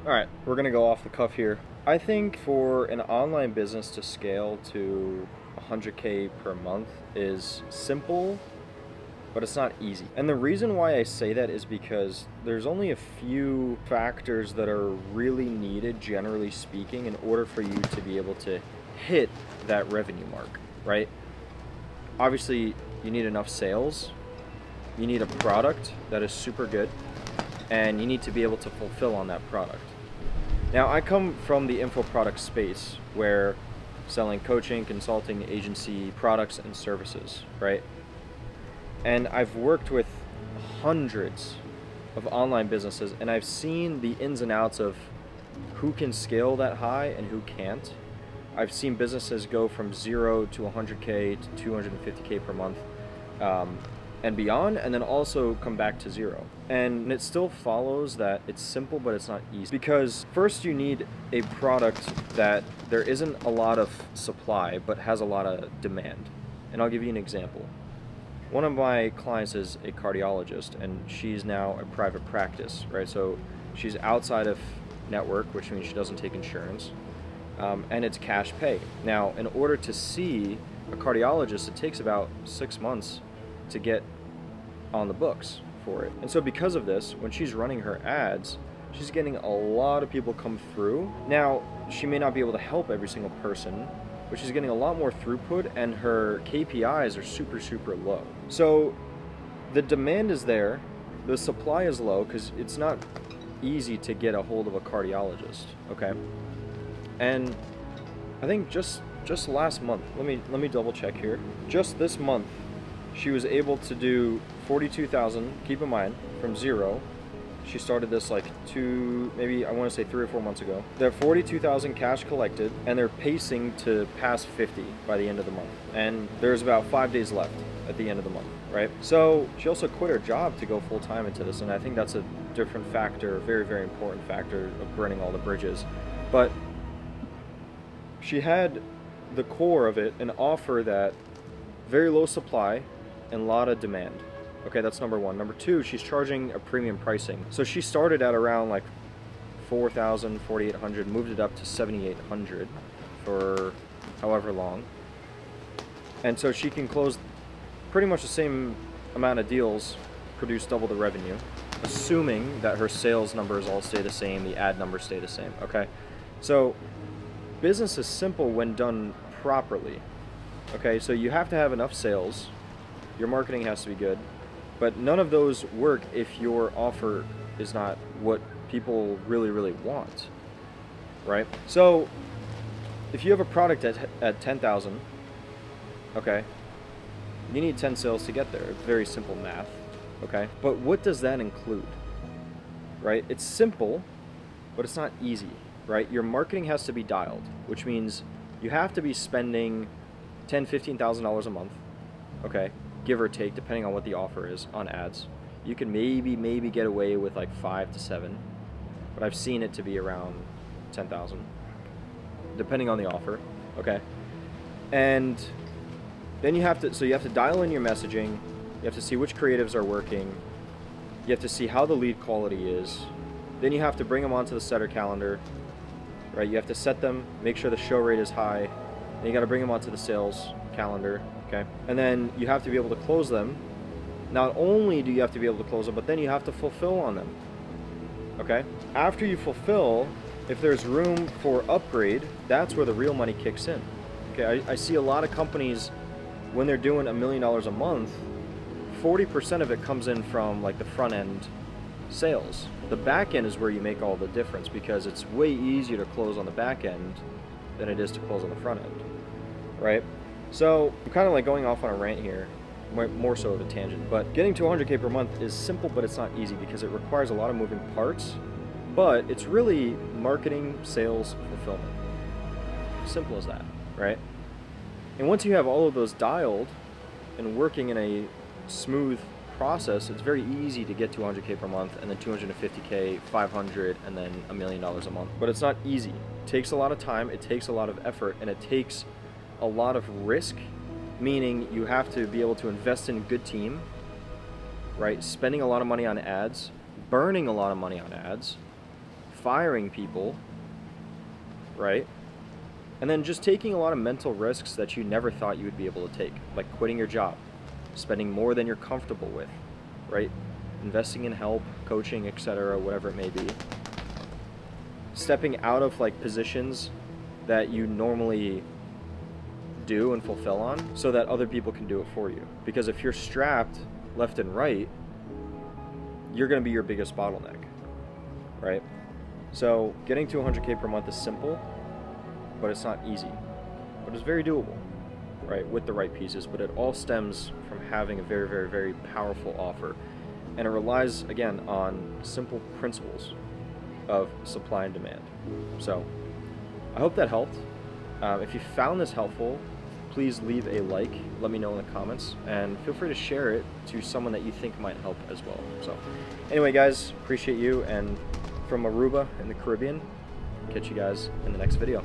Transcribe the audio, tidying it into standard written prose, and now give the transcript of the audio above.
All right, we're going to go off the cuff here. I think for an online business to scale to 100K per month is simple, but it's not easy. And the reason why I say that is because there's only a few factors that are really needed, generally speaking, in order for you to be able to hit that revenue mark, right? Obviously, you need enough sales, you need a product that is super good, and you need to be able to fulfill on that product. Now, I come from the info product space where selling coaching, consulting, agency products and services, right? And I've worked with hundreds of online businesses, and I've seen the ins and outs of who can scale that high and who can't. I've seen businesses go from 0 to 100K to 250K per month and beyond, and then also come back to 0. And it still follows that it's simple, but it's not easy. Because first you need a product that there isn't a lot of supply, but has a lot of demand. And I'll give you an example. One of my clients is a cardiologist, and she's now a private practice, right? So she's outside of network, which means she doesn't take insurance, and it's cash pay. Now, in order to see a cardiologist, it takes about 6 months to get on the books for it. And so because of this, when she's running her ads, she's getting a lot of people come through. Now, she may not be able to help every single person, but she's getting a lot more throughput, and her KPIs are super, super low. So the demand is there, the supply is low because it's not easy to get a hold of a cardiologist, okay? And I think just last month, let me double check here. Just this month, she was able to do 42,000, keep in mind, from 0. She started this like maybe I want to say 3 or 4 months ago. They're 42,000 cash collected, and they're pacing to pass 50 by the end of the month. And there's about 5 days left at the end of the month, right? So she also quit her job to go full time into this, and I think that's a different factor, very, very important factor of burning all the bridges. But she had the core of it, an offer that very low supply and a lot of demand. Okay, that's number one. Number two, she's charging a premium pricing. So she started at around like 4,000, 4,800, moved it up to 7,800 for however long. And so she can close pretty much the same amount of deals, produce double the revenue, assuming that her sales numbers all stay the same, the ad numbers stay the same, okay? So business is simple when done properly, okay? So you have to have enough sales, your marketing has to be good, but none of those work if your offer is not what people really, really want, right? So if you have a product at 10,000, okay, you need 10 sales to get there. It's very simple math, okay? But what does that include, right? It's simple, but it's not easy, right? Your marketing has to be dialed, which means you have to be spending $10,000, $15,000 a month, okay? Give or take, depending on what the offer is on ads. You can maybe get away with like 5 to 7, but I've seen it to be around 10,000, depending on the offer, okay? And then you have to dial in your messaging, you have to see which creatives are working, you have to see how the lead quality is, then you have to bring them onto the setter calendar, right? You have to set them, make sure the show rate is high, then you got to bring them onto the sales calendar, okay? And then you have to be able to close them. Not only do you have to be able to close them, but then you have to fulfill on them, okay? After you fulfill, if there's room for upgrade, that's where the real money kicks in, okay? I see a lot of companies, when they're doing $1 million a month, 40% of it comes in from like the front end sales. The back end is where you make all the difference, because it's way easier to close on the back end than it is to close on the front end, right? So I'm kind of like going off on a rant here, more so of a tangent, but getting to 100K per month is simple, but it's not easy because it requires a lot of moving parts, but it's really marketing, sales, fulfillment. Simple as that, right? And once you have all of those dialed and working in a smooth process, it's very easy to get to 100K per month, and then 250K, 500, and then $1 million a month. But it's not easy. It takes a lot of time, it takes a lot of effort, and it takes a lot of risk, meaning you have to be able to invest in a good team, right? Spending a lot of money on ads, burning a lot of money on ads, firing people, right? And then just taking a lot of mental risks that you never thought you would be able to take, like quitting your job, spending more than you're comfortable with, right? Investing in help, coaching, etc., whatever it may be. Stepping out of like positions that you normally do and fulfill on so that other people can do it for you. Because if you're strapped left and right, you're going to be your biggest bottleneck, right? So getting to 100K per month is simple, but it's not easy. But it's very doable, right? With the right pieces. But it all stems from having a very, very, very powerful offer. And it relies, again, on simple principles of supply and demand. So I hope that helped. If you found this helpful, please leave a like, let me know in the comments, and feel free to share it to someone that you think might help as well. So anyway, guys, appreciate you, and from Aruba in the Caribbean, catch you guys in the next video.